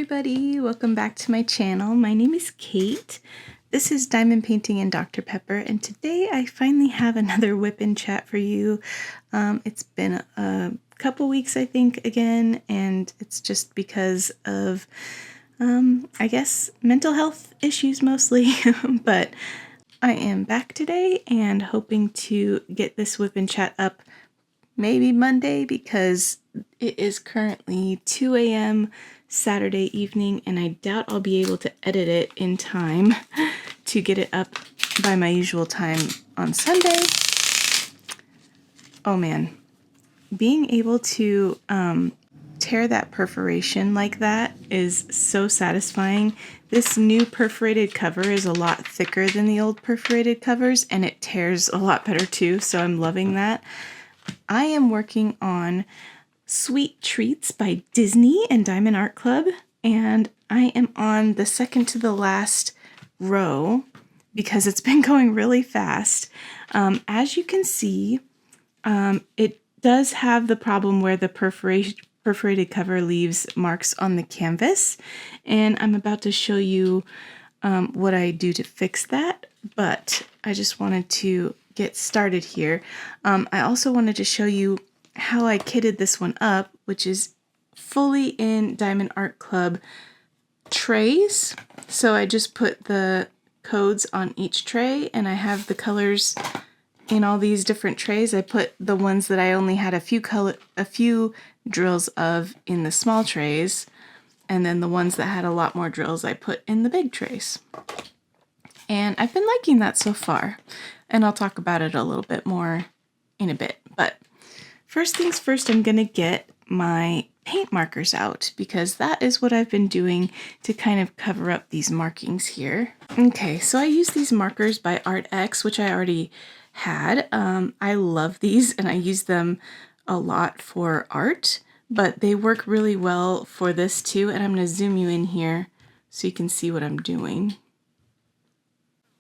everybody, welcome back to my channel. My name is Kate. This is Diamond Painting and Dr. Pepper, and today I finally have another WIP chat for you. It's been a couple weeks, I think, again, and it's just because of, I guess, mental health issues mostly, but I am back today and hoping to get this WIP chat up maybe Monday because it is currently 2 a.m. Saturday evening, and I doubt I'll be able to edit it in time to get it up by my usual time on Sunday. Oh man, being able to tear that perforation like that is so satisfying. This new perforated cover is a lot thicker than the old perforated covers, and it tears a lot better too, so I'm loving that. I am working on Sweet Treats by Disney and Diamond Art Club, and I am on the second to the last row because it's been going really fast. As you can see, it does have the problem where the perforated cover leaves marks on the canvas, and I'm about to show you what I do to fix that, but I just wanted to get started here. I also wanted to show you how I kitted this one up, which is fully in Diamond Art Club trays. So I just put the codes on each tray, and I have the colors in all these different trays. I put the ones that I only had a few drills of in the small trays, and then the ones that had a lot more drills I put in the big trays. And I've been liking that so far, and I'll talk about it a little bit more in a bit. But first things first, I'm going to get my paint markers out because that is what I've been doing to kind of cover up these markings here. Okay, so I use these markers by ArtX, which I already had. I love these and I use them a lot for art, but they work really well for this too. And I'm going to zoom you in here so you can see what I'm doing.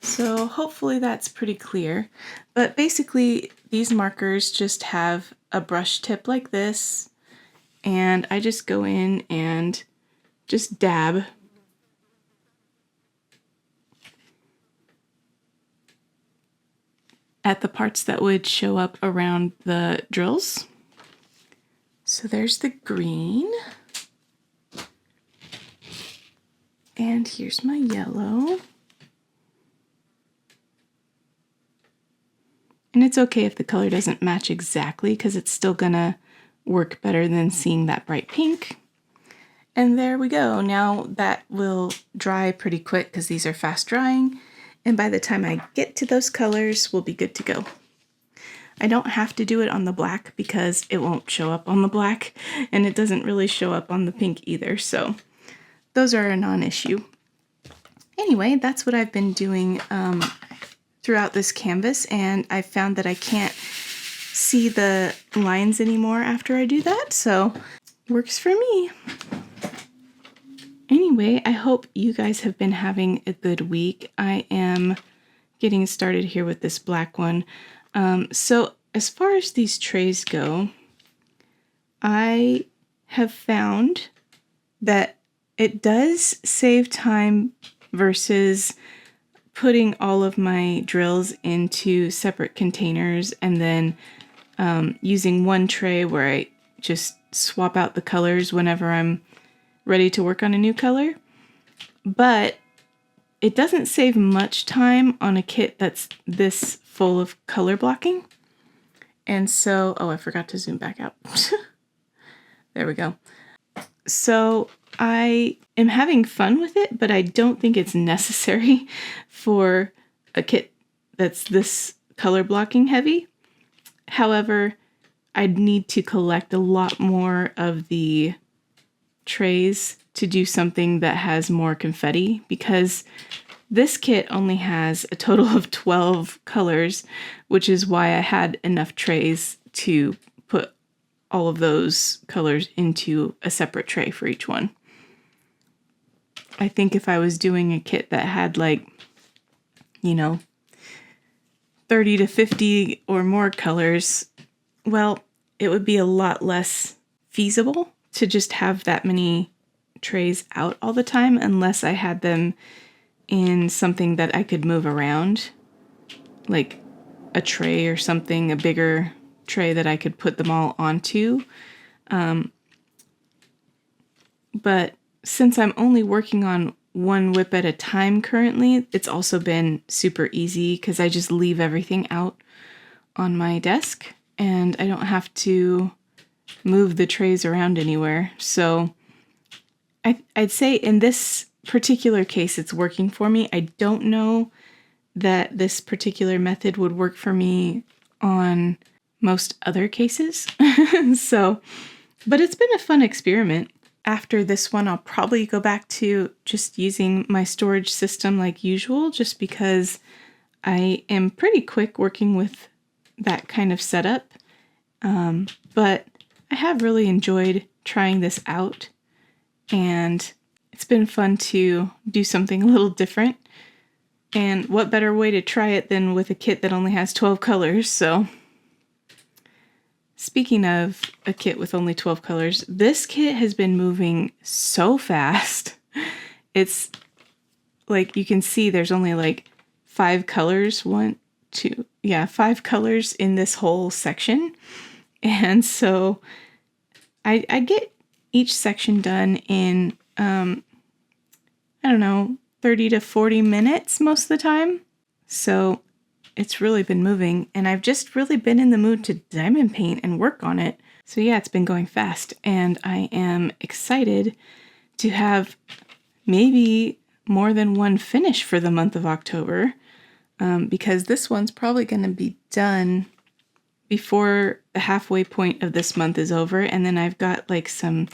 So hopefully that's pretty clear, but basically these markers just have a brush tip like this, and I just go in and just dab at the parts that would show up around the drills. So there's the green, and here's my yellow. And it's okay if the color doesn't match exactly because it's still gonna work better than seeing that bright pink. And there we go. Now that will dry pretty quick because these are fast drying. And by the time I get to those colors, we'll be good to go. I don't have to do it on the black because it won't show up on the black, and it doesn't really show up on the pink either. So those are a non-issue. Anyway, that's what I've been doing throughout this canvas, and I found that I can't see the lines anymore after I do that, so works for me. Anyway, I hope you guys have been having a good week. I am getting started here with this black one. So as far as these trays go, I have found that it does save time versus putting all of my drills into separate containers and then using one tray where I just swap out the colors whenever I'm ready to work on a new color. But it doesn't save much time on a kit that's this full of color blocking. And so, oh, I forgot to zoom back out. There we go. So I am having fun with it, but I don't think it's necessary for a kit that's this color blocking heavy. However, I'd need to collect a lot more of the trays to do something that has more confetti, because this kit only has a total of 12 colors, which is why I had enough trays to put all of those colors into a separate tray for each one. I think if I was doing a kit that had 30 to 50 or more colors, well, it would be a lot less feasible to just have that many trays out all the time unless I had them in something that I could move around, like a tray or something, a bigger tray that I could put them all onto. But since I'm only working on one WIP at a time currently, it's also been super easy because I just leave everything out on my desk and I don't have to move the trays around anywhere. So I'd say in this particular case, it's working for me. I don't know that this particular method would work for me on most other cases. So, but it's been a fun experiment. After this one, I'll probably go back to just using my storage system like usual, just because I am pretty quick working with that kind of setup. But I have really enjoyed trying this out, and it's been fun to do something a little different. And what better way to try it than with a kit that only has 12 colors, so... Speaking of a kit with only 12 colors, this kit has been moving so fast. It's like, you can see there's only like 5 colors, 5 colors in this whole section. And so I get each section done in, I don't know, 30 to 40 minutes most of the time. So it's really been moving, and I've just really been in the mood to diamond paint and work on it. So yeah, it's been going fast, and I am excited to have maybe more than one finish for the month of October, because this one's probably going to be done before the halfway point of this month is over, and then I've got like some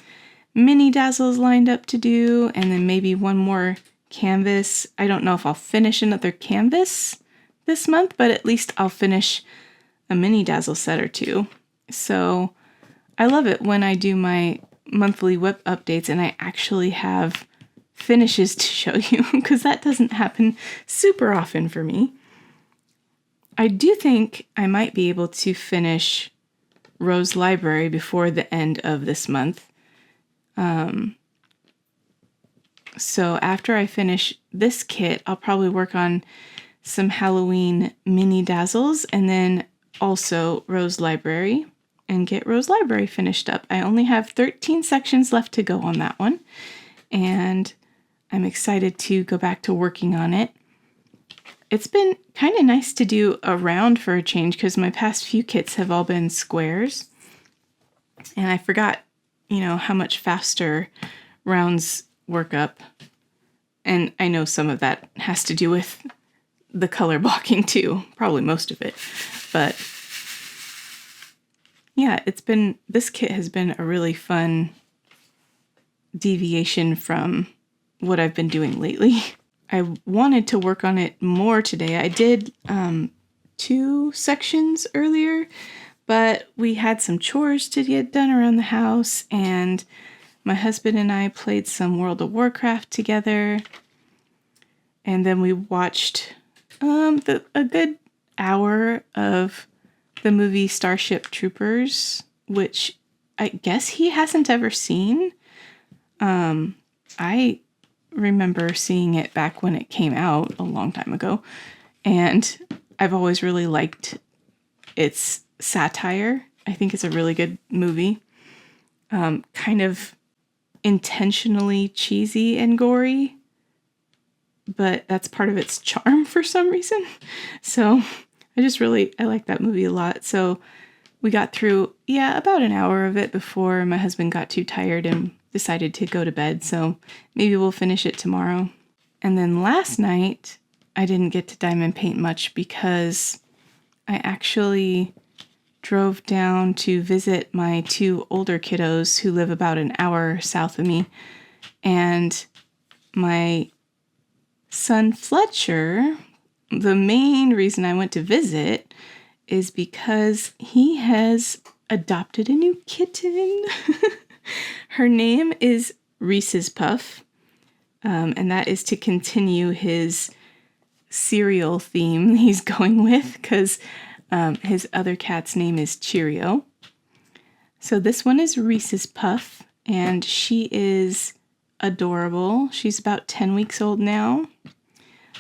mini dazzles lined up to do, and then maybe one more canvas. I don't know if I'll finish another canvas this month, but at least I'll finish a mini dazzle set or two. So I love it when I do my monthly WIP updates and I actually have finishes to show you, because that doesn't happen super often for me. I do think I might be able to finish Rose Library before the end of this month. So after I finish this kit, I'll probably work on some Halloween mini dazzles, and then also Rose Library, and get Rose Library finished up. I only have 13 sections left to go on that one, and I'm excited to go back to working on it. It's been kind of nice to do a round for a change, because my past few kits have all been squares, and I forgot, how much faster rounds work up. And I know some of that has to do with the color blocking too, probably most of it. But yeah, this kit has been a really fun deviation from what I've been doing lately. I wanted to work on it more today. I did 2 sections earlier, but we had some chores to get done around the house, and my husband and I played some World of Warcraft together, and then we watched a good hour of the movie Starship Troopers, which I guess he hasn't ever seen. I remember seeing it back when it came out a long time ago, and I've always really liked its satire. I think it's a really good movie. Kind of intentionally cheesy and gory, but that's part of its charm for some reason. So I like that movie a lot. So we got through, about an hour of it before my husband got too tired and decided to go to bed. So maybe we'll finish it tomorrow. And then last night, I didn't get to diamond paint much because I actually drove down to visit my 2 older kiddos who live about an hour south of me. And my son Fletcher, the main reason I went to visit is because he has adopted a new kitten. Her name is Reese's Puff, and that is to continue his cereal theme he's going with, because his other cat's name is Cheerio. So this one is Reese's Puff, and she is adorable. She's about 10 weeks old now.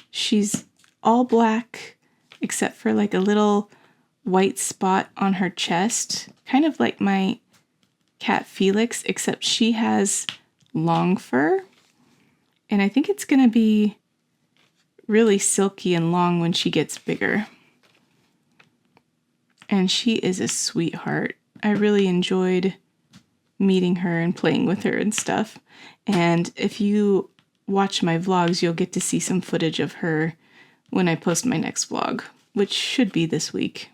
She's all black except for like a little white spot on her chest, kind of like my cat Felix, except she has long fur. And I think it's going to be really silky and long when she gets bigger. And she is a sweetheart. I really enjoyed meeting her and playing with her and stuff. And if you watch my vlogs, you'll get to see some footage of her when I post my next vlog, which should be this week,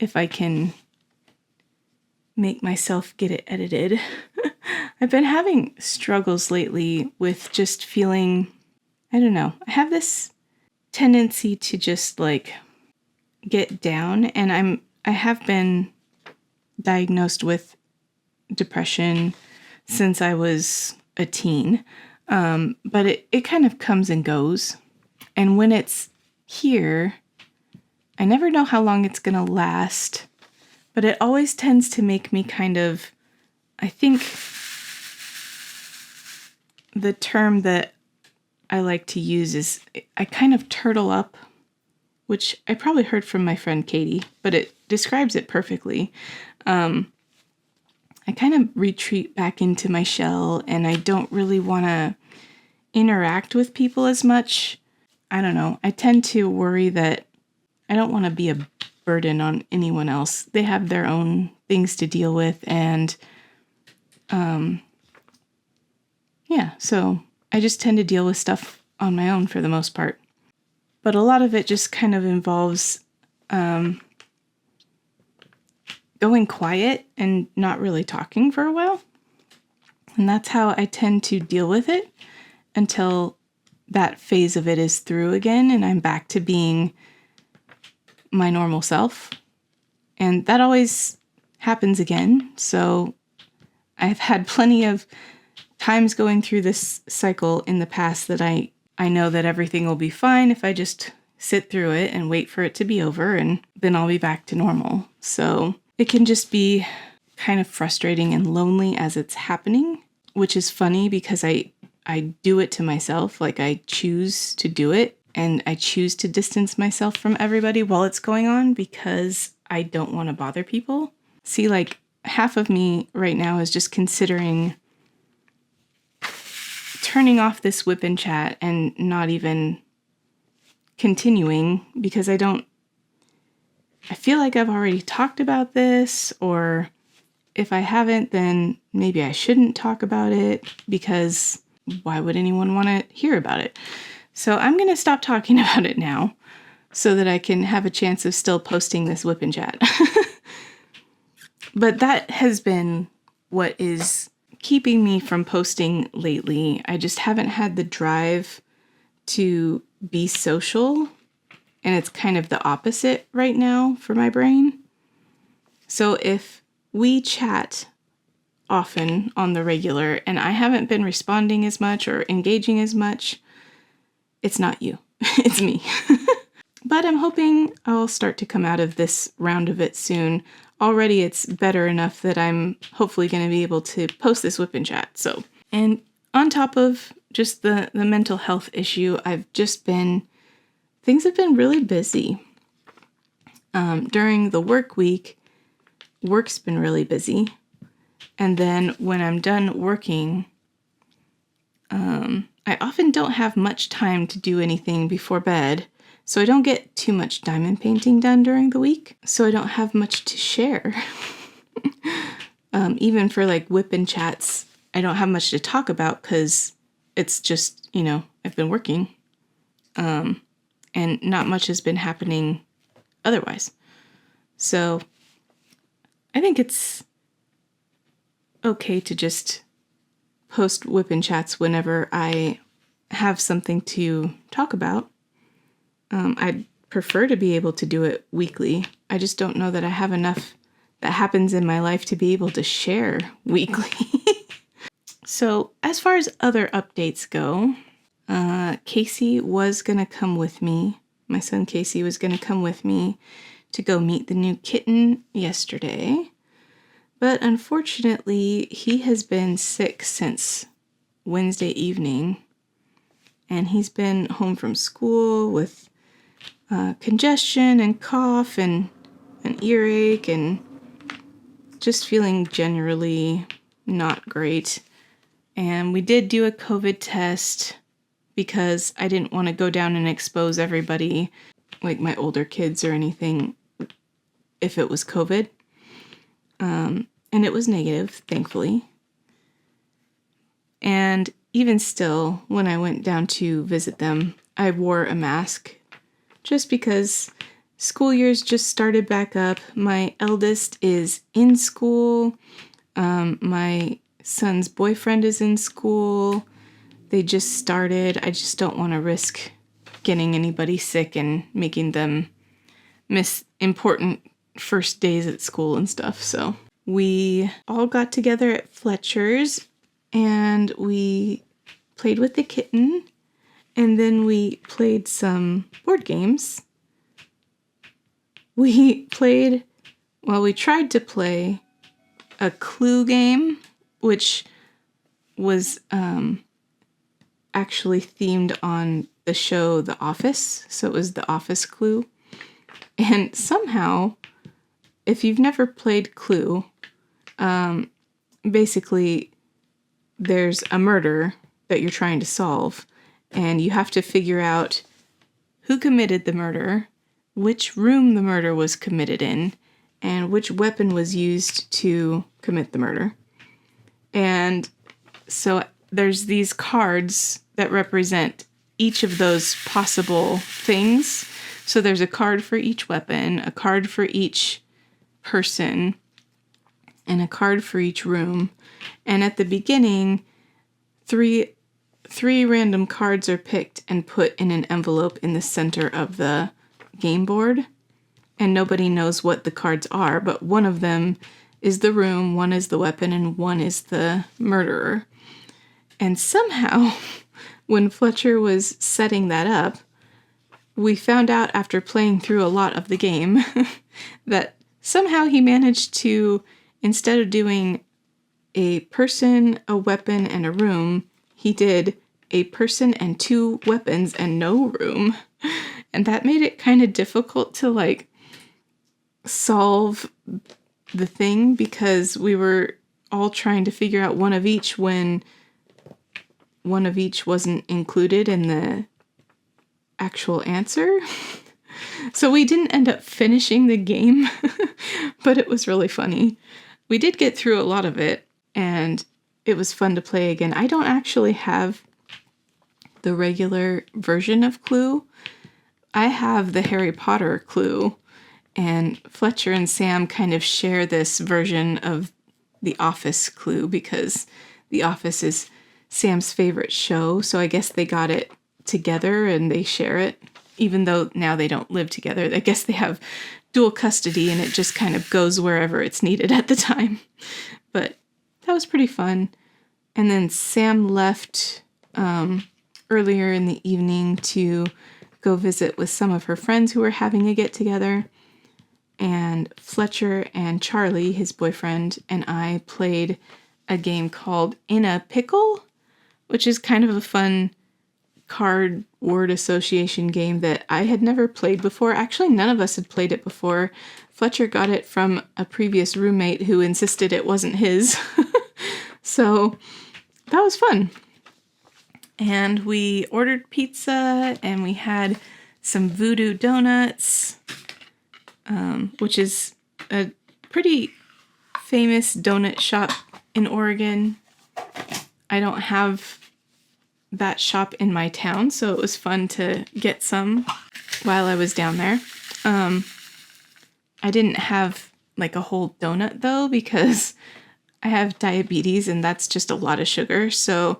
if I can make myself get it edited. I've been having struggles lately with just feeling, I don't know, I have this tendency to just like get down, and I have been diagnosed with depression since I was a teen, but it kind of comes and goes, and when it's here, I never know how long it's gonna last, but it always tends to make me kind of, I think the term that I like to use is I kind of turtle up, which I probably heard from my friend Katie, but it describes it perfectly. I kind of retreat back into my shell, and I don't really want to interact with people as much. I don't know. I tend to worry that I don't want to be a burden on anyone else. They have their own things to deal with, and yeah, so I just tend to deal with stuff on my own for the most part. But a lot of it just kind of involves going quiet and not really talking for a while. And that's how I tend to deal with it until that phase of it is through again and I'm back to being my normal self. And that always happens again. So I've had plenty of times going through this cycle in the past that I know that everything will be fine if I just sit through it and wait for it to be over, and then I'll be back to normal. So it can just be kind of frustrating and lonely as it's happening, which is funny because I do it to myself. Like, I choose to do it, and I choose to distance myself from everybody while it's going on because I don't want to bother people. See, like, half of me right now is just considering turning off this WIP Chat and not even continuing because I feel like I've already talked about this, or if I haven't, then maybe I shouldn't talk about it because why would anyone want to hear about it? So I'm going to stop talking about it now so that I can have a chance of still posting this WIP Chat. But that has been what is keeping me from posting lately. I just haven't had the drive to be social, and it's kind of the opposite right now for my brain. So if we chat often on the regular and I haven't been responding as much or engaging as much, it's not you, it's me. But I'm hoping I'll start to come out of this round of it soon. Already it's better enough that I'm hopefully going to be able to post this WIP Chat. So, and on top of just the mental health issue, things have been really busy. During the work week, work's been really busy. And then when I'm done working, I often don't have much time to do anything before bed. So I don't get too much diamond painting done during the week. So I don't have much to share. Even for like WIP Chats, I don't have much to talk about because it's just, I've been working. And not much has been happening otherwise. So I think it's okay to just post WIP Chats whenever I have something to talk about. I'd prefer to be able to do it weekly. I just don't know that I have enough that happens in my life to be able to share weekly. So as far as other updates go, Casey was going to come with me. My son Casey was going to come with me to go meet the new kitten yesterday. But unfortunately, he has been sick since Wednesday evening, and he's been home from school with congestion and cough and an earache and just feeling generally not great. And we did do a COVID test because I didn't want to go down and expose everybody, like my older kids or anything, if it was COVID. And it was negative, thankfully. And even still, when I went down to visit them, I wore a mask just because school year's just started back up. My eldest is in school. My son's boyfriend is in school. They just started. I just don't want to risk getting anybody sick and making them miss important first days at school and stuff. So we all got together at Fletcher's and we played with the kitten, and then we played some board games. We tried to play a Clue game, which was actually themed on the show The Office, so it was The Office Clue. And somehow, if you've never played Clue, basically there's a murder that you're trying to solve, and you have to figure out who committed the murder, which room the murder was committed in, and which weapon was used to commit the murder. And so there's these cards that represent each of those possible things. So there's a card for each weapon, a card for each person, and a card for each room. And at the beginning, three random cards are picked and put in an envelope in the center of the game board. And nobody knows what the cards are, but one of them is the room, one is the weapon, and one is the murderer. And somehow, when Fletcher was setting that up, we found out after playing through a lot of the game that somehow he managed to, instead of doing a person, a weapon, and a room, he did a person and two weapons and no room. And that made it kind of difficult to solve the thing, because we were all trying to figure out one of each when one of each wasn't included in the actual answer. So we didn't end up finishing the game, but it was really funny. We did get through a lot of it, and it was fun to play again. I don't actually have the regular version of Clue. I have the Harry Potter Clue, and Fletcher and Sam kind of share this version of The Office Clue because The Office is Sam's favorite show, so I guess they got it together and they share it, even though now they don't live together. I guess they have dual custody and it just kind of goes wherever it's needed at the time. But that was pretty fun. And then Sam left earlier in the evening to go visit with some of her friends who were having a get-together. And Fletcher and Charlie, his boyfriend, and I played a game called In a Pickle, which is kind of a fun card word association game that I had never played before. Actually, none of us had played it before. Fletcher got it from a previous roommate who insisted it wasn't his. So that was fun. And we ordered pizza and we had some voodoo donuts, which is a pretty famous donut shop in Oregon. I don't have that shop in my town, so it was fun to get some while I was down there. I didn't have a whole donut though, because I have diabetes and that's just a lot of sugar. So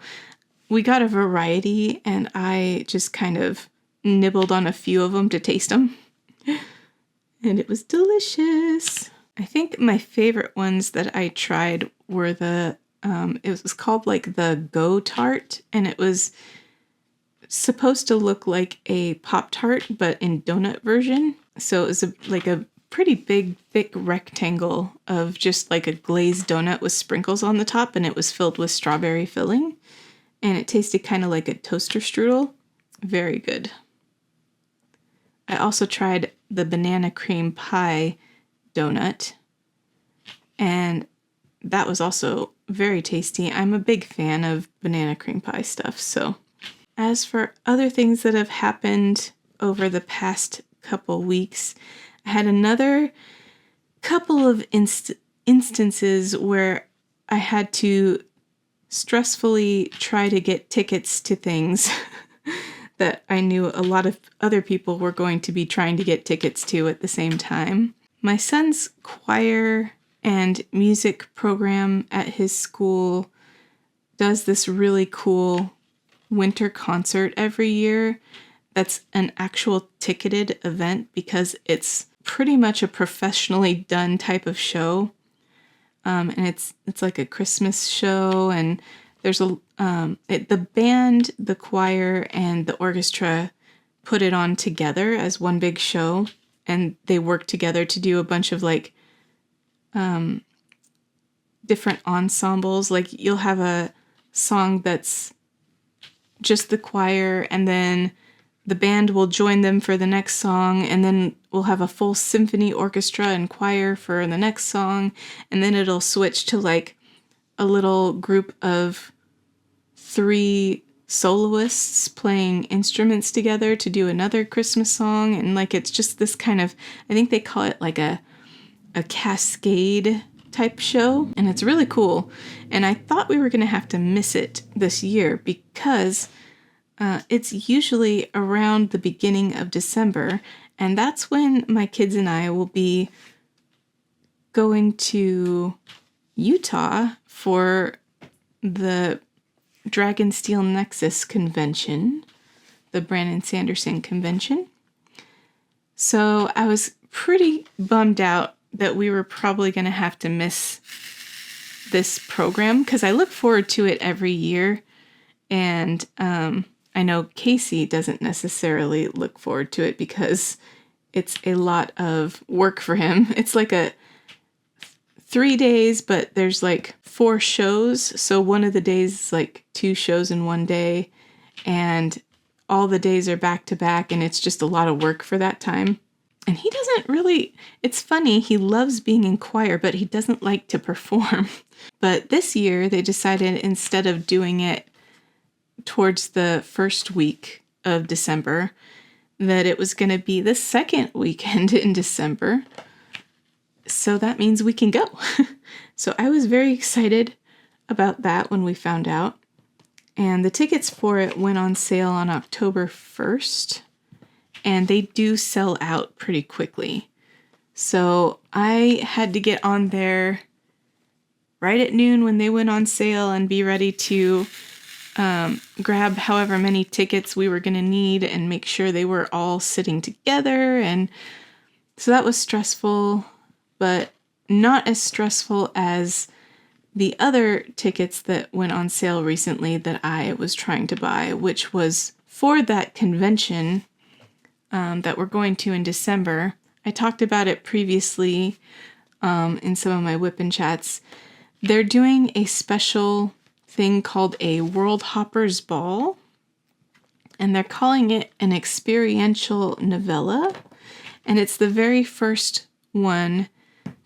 we got a variety and I just kind of nibbled on a few of them to taste them. And it was delicious. I think my favorite ones that I tried were it was called the Go Tart, and it was supposed to look like a Pop-Tart, but in donut version. So it was a pretty big, thick rectangle of just a glazed donut with sprinkles on the top, and it was filled with strawberry filling. and it tasted kind of like a toaster strudel. Very good. I also tried the banana cream pie donut, and that was also very tasty. I'm a big fan of banana cream pie stuff. So as for other things that have happened over the past couple weeks, I had another couple of instances where I had to stressfully try to get tickets to things that I knew a lot of other people were going to be trying to get tickets to at the same time. My son's choir and music program at his school does this really cool winter concert every year that's an actual ticketed event because it's pretty much a professionally done type of show. And it's like a Christmas show, and there's the band, the choir, and the orchestra put it on together as one big show, and they work together to do a bunch of like different ensembles. Like you'll have a song that's just the choir, and then the band will join them for the next song, and then we'll have a full symphony orchestra and choir for the next song, and then it'll switch to like a little group of 3 soloists playing instruments together to do another Christmas song. And like it's just this kind of, I think they call it like a cascade type show, and it's really cool. And I thought we were going to have to miss it this year because it's usually around the beginning of December, and that's when my kids and I will be going to Utah for the Dragonsteel Nexus convention, the Brandon Sanderson convention. So I was pretty bummed out that we were probably going to have to miss this program because I look forward to it every year, and I know Casey doesn't necessarily look forward to it because it's a lot of work for him. It's like 3 days, but there's like 4 shows. So one of the days is like 2 shows in one day, and all the days are back to back, and it's just a lot of work for that time. And he doesn't really, it's funny, he loves being in choir, but he doesn't like to perform. But this year they decided instead of doing it towards the first week of December, that it was going to be the second weekend in December. So that means we can go. So I was very excited about that when we found out. And the tickets for it went on sale on October 1st. And they do sell out pretty quickly. So I had to get on there right at noon when they went on sale and be ready to grab however many tickets we were going to need and make sure they were all sitting together. And so that was stressful, but not as stressful as the other tickets that went on sale recently that I was trying to buy, which was for that convention that we're going to in December. I talked about it previously in some of my WIP Chats. They're doing a special thing called a World Hoppers Ball, and they're calling it an experiential novella, and it's the very first one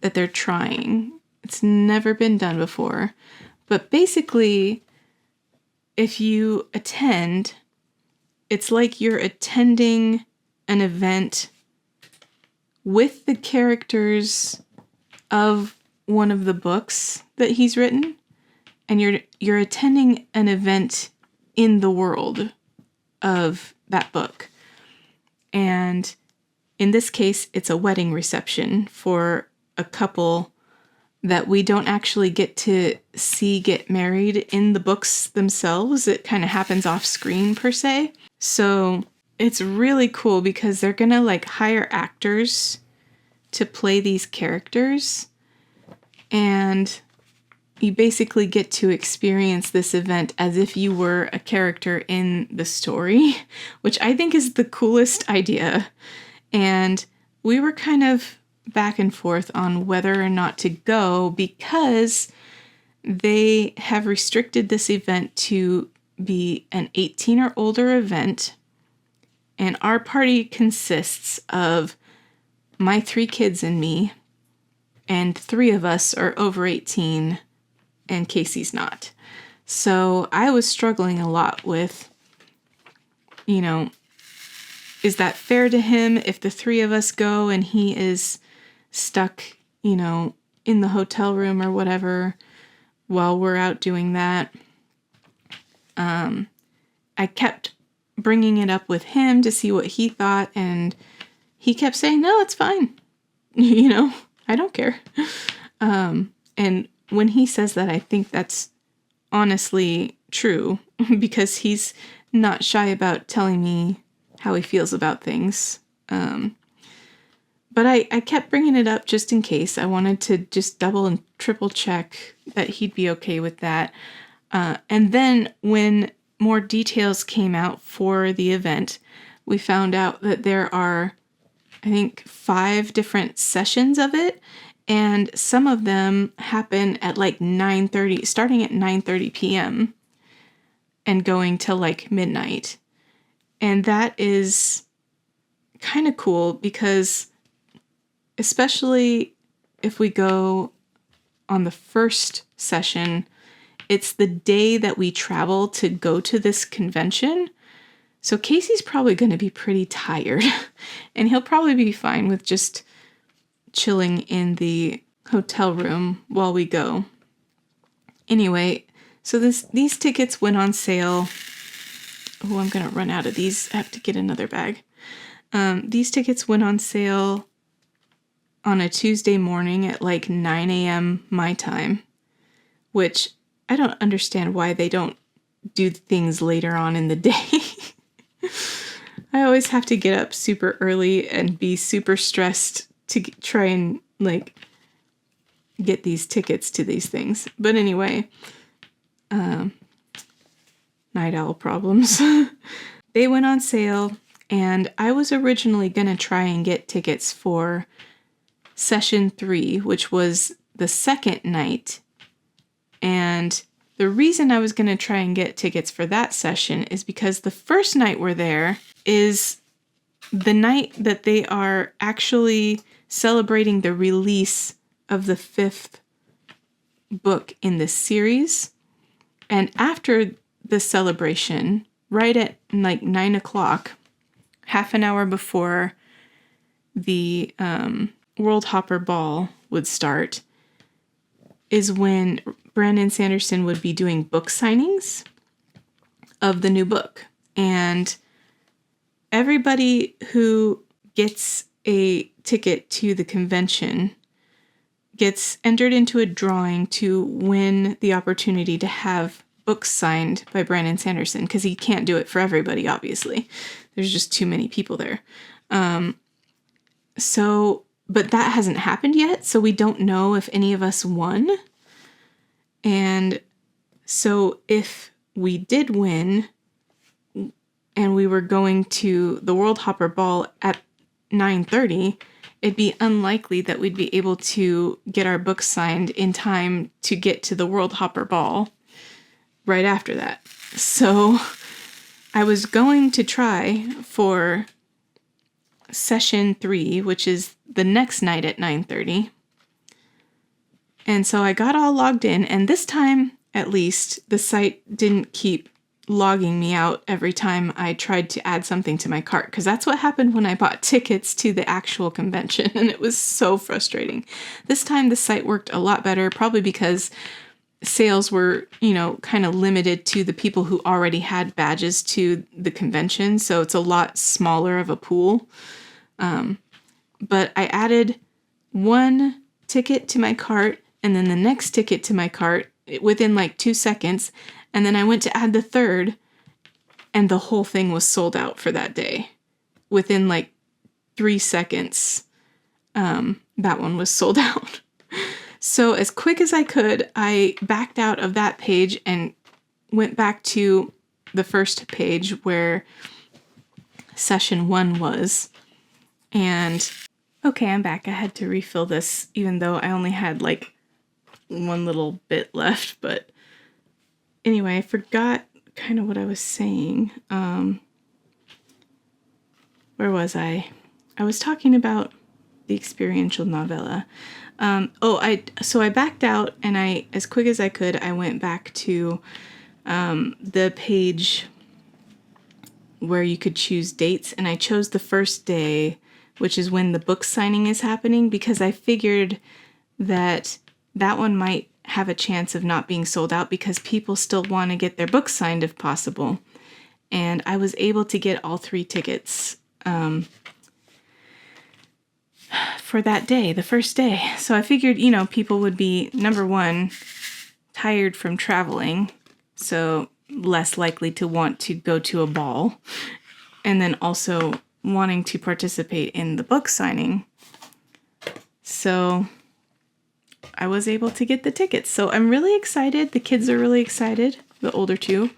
that they're trying. It's never been done before, but basically, if you attend, it's like you're attending an event with the characters of one of the books that he's written, and you're attending an event in the world of that book. And in this case, it's a wedding reception for a couple that we don't actually get to see get married in the books themselves. It kind of happens off screen per se. So it's really cool because they're gonna like hire actors to play these characters, and you basically get to experience this event as if you were a character in the story, which I think is the coolest idea. And we were kind of back and forth on whether or not to go because they have restricted this event to be an 18 or older event, and our party consists of my 3 kids and me, and 3 of us are over 18, and Casey's not. So I was struggling a lot with, is that fair to him if the 3 of us go and he is stuck, in the hotel room or whatever while we're out doing that? I kept bringing it up with him to see what he thought, and he kept saying, no, it's fine. I don't care. And when he says that, I think that's honestly true, because he's not shy about telling me how he feels about things. But I kept bringing it up just in case. I wanted to just double and triple check that he'd be okay with that. And then when more details came out for the event, we found out that there are, I think, 5 different sessions of it, and some of them happen at like 9:30, starting at 9:30 p.m. and going till like midnight. And that is kind of cool because, especially if we go on the first session, it's the day that we travel to go to this convention. So Casey's probably going to be pretty tired, and he'll probably be fine with just chilling in the hotel room while we go. Anyway, so these tickets went on sale. Oh, I'm going to run out of these. I have to get another bag. These tickets went on sale on a Tuesday morning at like 9 a.m. my time, which I don't understand why they don't do things later on in the day. I always have to get up super early and be super stressed to try and get these tickets to these things. But anyway, night owl problems. They went on sale, and I was originally going to try and get tickets for session 3, which was the second night. And the reason I was going to try and get tickets for that session is because the first night we're there is the night that they are actually celebrating the release of the 5th book in this series. And after the celebration, right at like 9 o'clock, half an hour before the World Hopper Ball would start, is when Brandon Sanderson would be doing book signings of the new book. And everybody who gets a ticket to the convention gets entered into a drawing to win the opportunity to have books signed by Brandon Sanderson, because he can't do it for everybody, obviously. There's just too many people there. But that hasn't happened yet, so we don't know if any of us won. And so if we did win and we were going to the World Hopper Ball at 9:30, it'd be unlikely that we'd be able to get our books signed in time to get to the World Hopper Ball right after that. So I was going to try for session 3, which is the next night at 9:30. And so I got all logged in, and this time, at least, the site didn't keep logging me out every time I tried to add something to my cart, because that's what happened when I bought tickets to the actual convention, and it was so frustrating. This time the site worked a lot better, probably because sales were, kind of limited to the people who already had badges to the convention, so it's a lot smaller of a pool. But I added one ticket to my cart, and then the next ticket to my cart within like 2 seconds, and then I went to add the third, and the whole thing was sold out for that day. Within like 3 seconds, that one was sold out. So as quick as I could, I backed out of that page and went back to the first page where session 1 was. And okay, I'm back. I had to refill this, even though I only had like one little bit left. But anyway, I forgot kind of what I was saying. Where was I? I was talking about the experiential novella. So I backed out, and as quick as I could, I went back to the page where you could choose dates, and I chose the first day, which is when the book signing is happening, because I figured that one might have a chance of not being sold out because people still want to get their books signed if possible. And I was able to get all 3 tickets for that day, the first day. So I figured, people would be, number one, tired from traveling, so less likely to want to go to a ball, and then also wanting to participate in the book signing. So I was able to get the tickets. So I'm really excited. The kids are really excited, the older 2.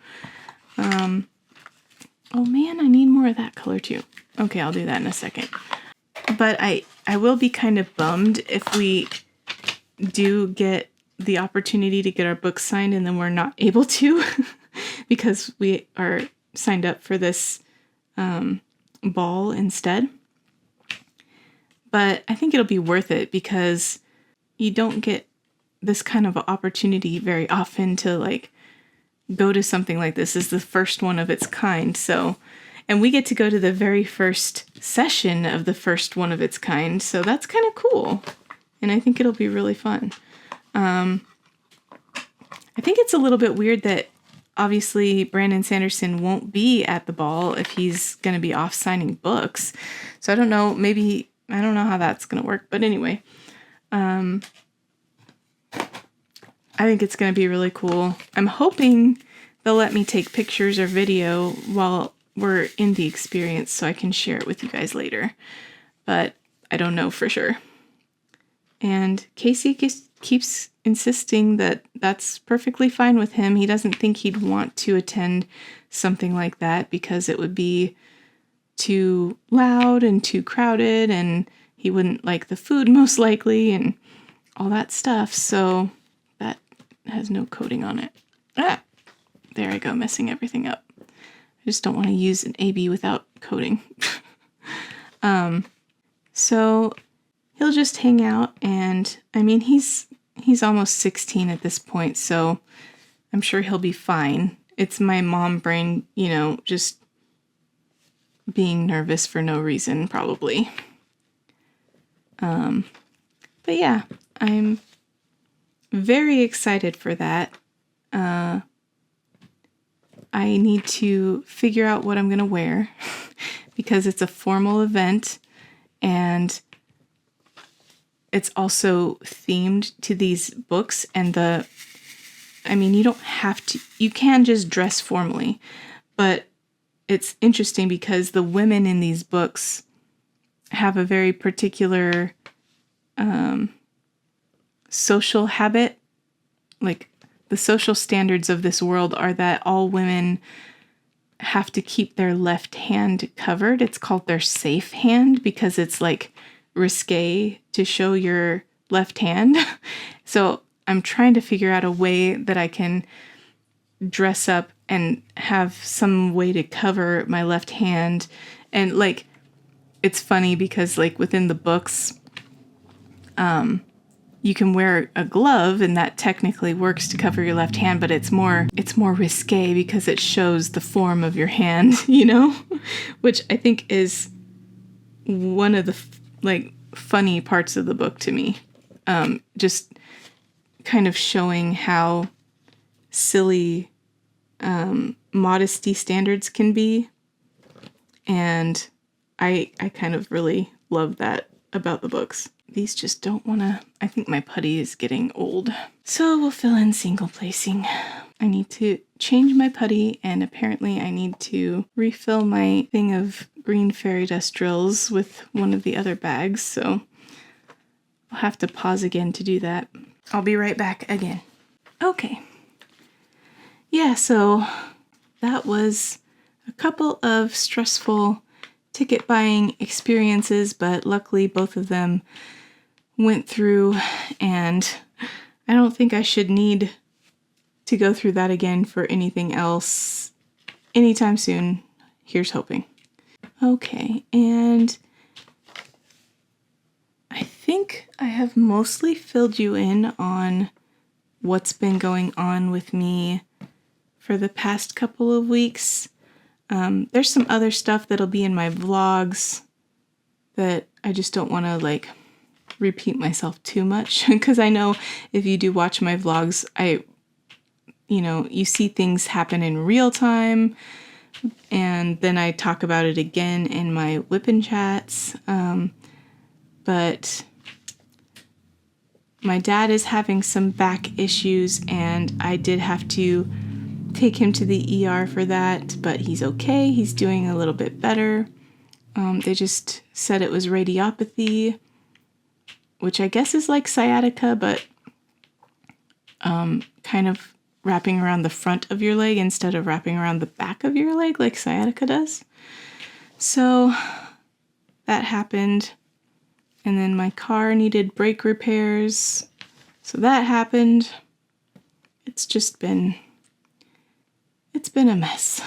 Oh man, I need more of that color too. Okay, I'll do that in a second. But I will be kind of bummed if we do get the opportunity to get our books signed and then we're not able to because we are signed up for this ball instead. But I think it'll be worth it because you don't get this kind of opportunity very often to go to something like this. This is the first one of its kind. So, and we get to go to the very first session of the first one of its kind. So that's kind of cool. And I think it'll be really fun. I think it's a little bit weird that obviously Brandon Sanderson won't be at the ball if he's going to be off signing books. So I don't know, I don't know how that's going to work. But anyway, I think it's going to be really cool. I'm hoping they'll let me take pictures or video while we're in the experience so I can share it with you guys later. But I don't know for sure. And Casey keeps insisting that that's perfectly fine with him. He doesn't think he'd want to attend something like that because it would be too loud and too crowded, and he wouldn't like the food most likely and all that stuff. So that has no coating on it. There I go, messing everything up. I just don't want to use an AB without coating. So he'll just hang out, and I mean, he's almost 16 at this point, so I'm sure he'll be fine. It's my mom brain, just being nervous for no reason, probably. But yeah, I'm very excited for that. I need to figure out what I'm going to wear because it's a formal event and it's also themed to these books. And you don't have to, you can just dress formally, but it's interesting because the women in these books have a very particular social habit. Like, the social standards of this world are that all women have to keep their left hand covered. It's called their safe hand because it's risque to show your left hand. So I'm trying to figure out a way that I can dress up and have some way to cover my left hand. And it's funny because within the books, you can wear a glove and that technically works to cover your left hand, but it's more risque because it shows the form of your hand, which I think is one of the funny parts of the book to me. Just kind of showing how silly modesty standards can be. And I kind of really love that about the books. These just don't want to, I think my putty is getting old. So we'll fill in single placing. I need to change my putty, and apparently I need to refill my thing of green fairy dust drills with one of the other bags, so I'll have to pause again to do that. I'll be right back again. Okay. Yeah, so that was a couple of stressful ticket buying experiences, but luckily both of them went through, and I don't think I should need to go through that again for anything else anytime soon. Here's hoping. Okay, and I think I have mostly filled you in on what's been going on with me for the past couple of weeks. There's some other stuff that'll be in my vlogs that I just don't want to like repeat myself too much, because I know if you do watch my vlogs, you see things happen in real time, and then I talk about it again in my WIP chats. But my dad is having some back issues, and I did have to take him to the ER for that, but he's okay. He's doing a little bit better. They just said it was radiopathy, which I guess is like sciatica, but kind of wrapping around the front of your leg instead of wrapping around the back of your leg like sciatica does. So that happened. And then my car needed brake repairs. So that happened. It's been a mess.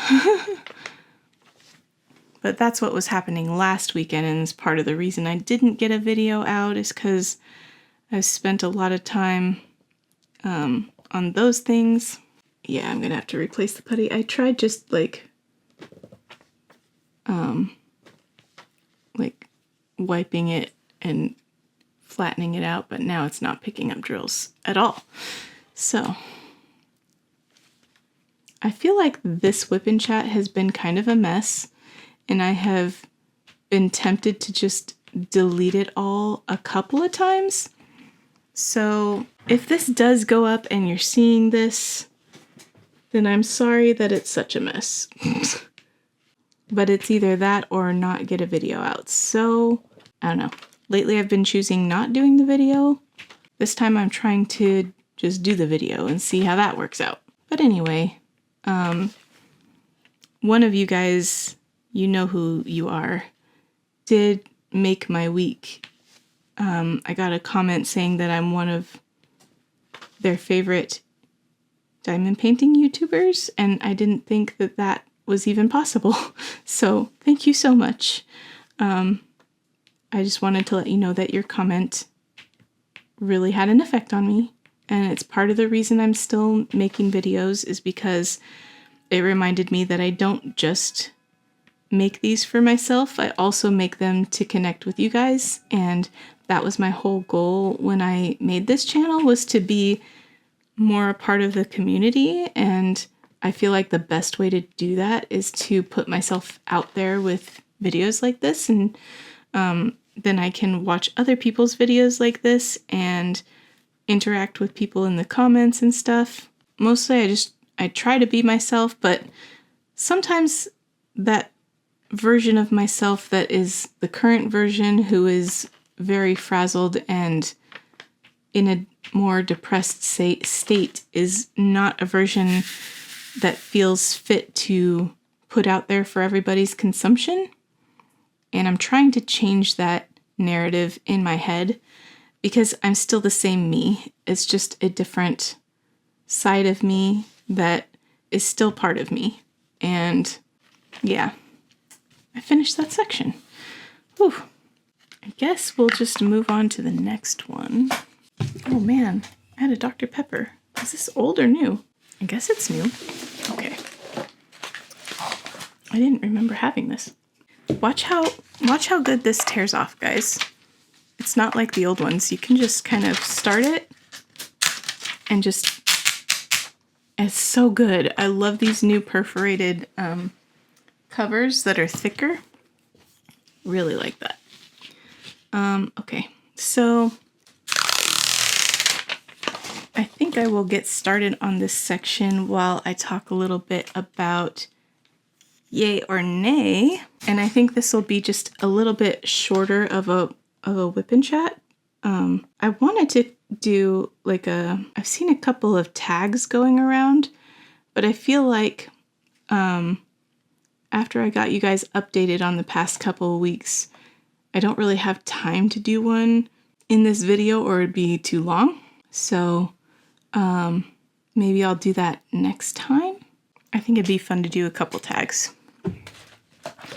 But that's what was happening last weekend, and it's part of the reason I didn't get a video out is because I've spent a lot of time on those things. Yeah, I'm gonna have to replace the putty. I tried just like wiping it and flattening it out, but now it's not picking up drills at all. So I feel like this WIP Chat has been kind of a mess, and I have been tempted to just delete it all a couple of times. So if this does go up and you're seeing this, then I'm sorry that it's such a mess. But it's either that or not get a video out. So I don't know. Lately I've been choosing not doing the video. This time I'm trying to just do the video and see how that works out. But anyway, one of you guys, you know who you are, did make my week. I got a comment saying that I'm one of their favorite diamond painting YouTubers, and I didn't think that that was even possible. So thank you so much. I just wanted to let you know that your comment really had an effect on me, and it's part of the reason I'm still making videos is because it reminded me that I don't just make these for myself, I also make them to connect with you guys, and that was my whole goal when I made this channel, was to be more a part of the community, and I feel like the best way to do that is to put myself out there with videos like this, and then I can watch other people's videos like this and interact with people in the comments and stuff. Mostly I try to be myself, but sometimes that version of myself that is the current version, who is very frazzled and in a more depressed state, is not a version that feels fit to put out there for everybody's consumption. And I'm trying to change that narrative in my head, because I'm still the same me. It's just a different side of me that is still part of me. And yeah, I finished that section. Whew. I guess we'll just move on to the next one. Oh man, I had a Dr. Pepper. Is this old or new? I guess it's new. Okay. I didn't remember having this. Watch how good this tears off, guys. It's not like the old ones. You can just kind of start it and just, it's so good. I love these new perforated covers that are thicker. Really like that. Okay, so I think I will get started on this section while I talk a little bit about yay or nay. And I think this will be just a little bit shorter of a WIP Chat. I wanted to do like I've seen a couple of tags going around, but I feel like after I got you guys updated on the past couple of weeks, I don't really have time to do one in this video or it'd be too long. So maybe I'll do that next time. I think it'd be fun to do a couple tags.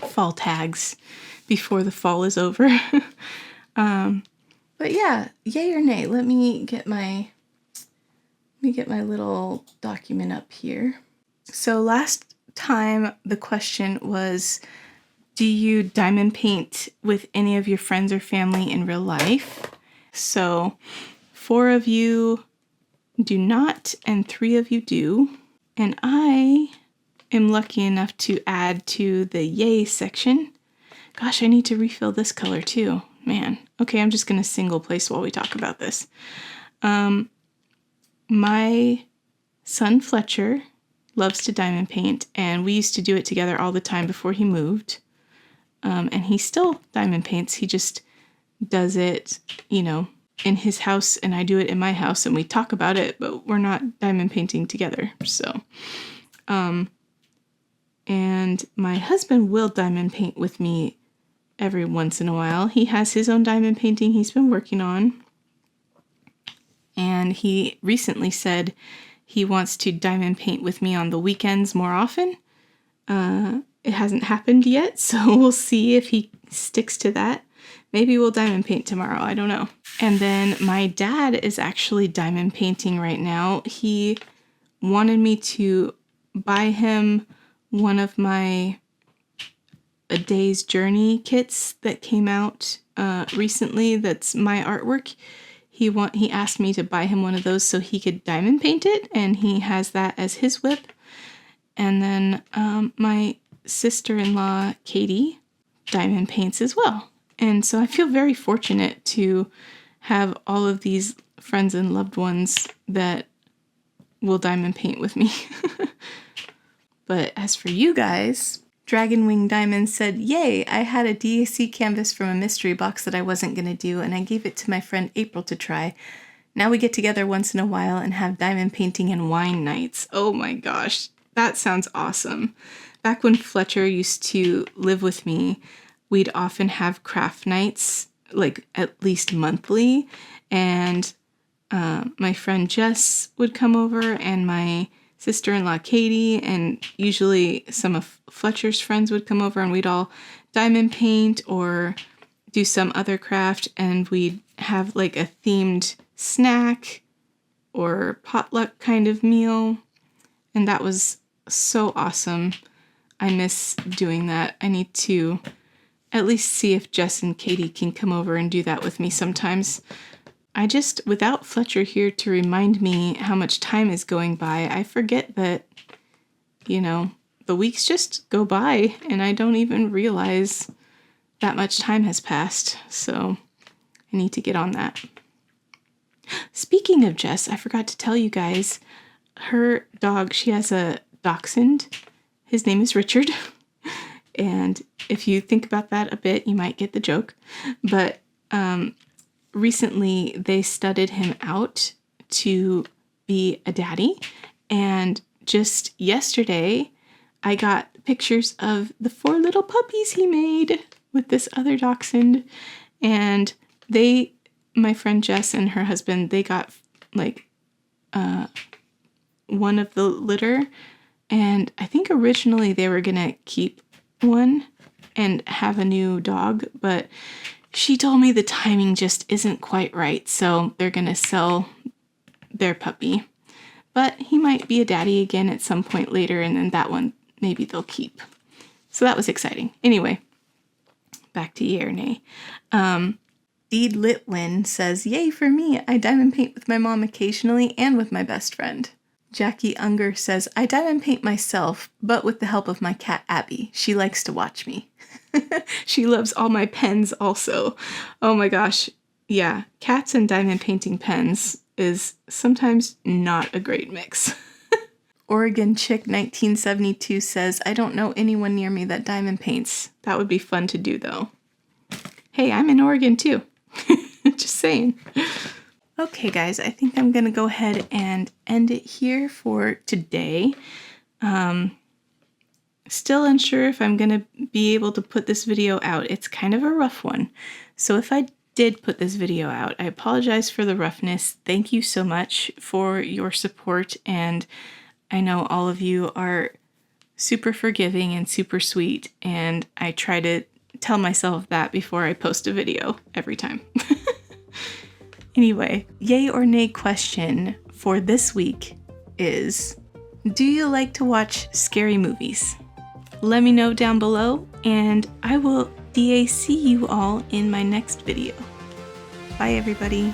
Fall tags before the fall is over. But yeah, yay or nay. Let me get my little document up here. So last time the question was, do you diamond paint with any of your friends or family in real life? So 4 of you do not, and 3 of you do. And I am lucky enough to add to the yay section. Gosh, I need to refill this color too. Man. Okay, I'm just going to single place while we talk about this. My son Fletcher loves to diamond paint, and we used to do it together all the time before he moved. And he still diamond paints. He just does it, you know, in his house, and I do it in my house, and we talk about it, but we're not diamond painting together. So, and my husband will diamond paint with me every once in a while. He has his own diamond painting he's been working on. And he recently said he wants to diamond paint with me on the weekends more often. It hasn't happened yet, so we'll see if he sticks to that. Maybe we'll diamond paint tomorrow, I don't know. And then my dad is actually diamond painting right now. He wanted me to buy him one of my A Day's Journey kits that came out recently that's my artwork. He asked me to buy him one of those so he could diamond paint it, and he has that as his WIP. And then my sister-in-law, Katie, diamond paints as well. And so I feel very fortunate to have all of these friends and loved ones that will diamond paint with me. But as for you guys, Dragon Wing Diamond said, yay, I had a DAC canvas from a mystery box that I wasn't going to do, and I gave it to my friend April to try. Now we get together once in a while and have diamond painting and wine nights. Oh my gosh, that sounds awesome. Back when Fletcher used to live with me, we'd often have craft nights, like at least monthly, and my friend Jess would come over, and my sister-in-law Katie, and usually some of Fletcher's friends would come over, and we'd all diamond paint or do some other craft, and we'd have like a themed snack or potluck kind of meal, and that was so awesome. I miss doing that. I need to at least see if Jess and Katie can come over and do that with me sometimes. I just, without Fletcher here to remind me how much time is going by, I forget that, you know, the weeks just go by and I don't even realize that much time has passed. So I need to get on that. Speaking of Jess, I forgot to tell you guys, her dog, she has a dachshund. His name is Richard. And if you think about that a bit, you might get the joke. But recently they studded him out to be a daddy. And just yesterday, I got pictures of the 4 little puppies he made with this other dachshund. And my friend Jess and her husband, they got like one of the litter. And I think originally they were going to keep one and have a new dog, but she told me the timing just isn't quite right, so they're going to sell their puppy. But he might be a daddy again at some point later, and then that one maybe they'll keep. So that was exciting. Anyway, back to yay or nay. Deed Litwin says, yay for me. I diamond paint with my mom occasionally and with my best friend. Jackie Unger says, I diamond paint myself, but with the help of my cat Abby. She likes to watch me. She loves all my pens also. Oh my gosh. Yeah, cats and diamond painting pens is sometimes not a great mix. Oregon Chick 1972 says, I don't know anyone near me that diamond paints. That would be fun to do though. Hey, I'm in Oregon too. Just saying. Okay, guys, I think I'm going to go ahead and end it here for today. Still unsure if I'm going to be able to put this video out. It's kind of a rough one. So if I did put this video out. I apologize for the roughness. Thank you so much for your support, and I know all of you are super forgiving and super sweet, and I try to tell myself that before I post a video every time. Anyway, yay or nay question for this week is, do you like to watch scary movies? Let me know down below, and I will DAC you all in my next video. Bye everybody.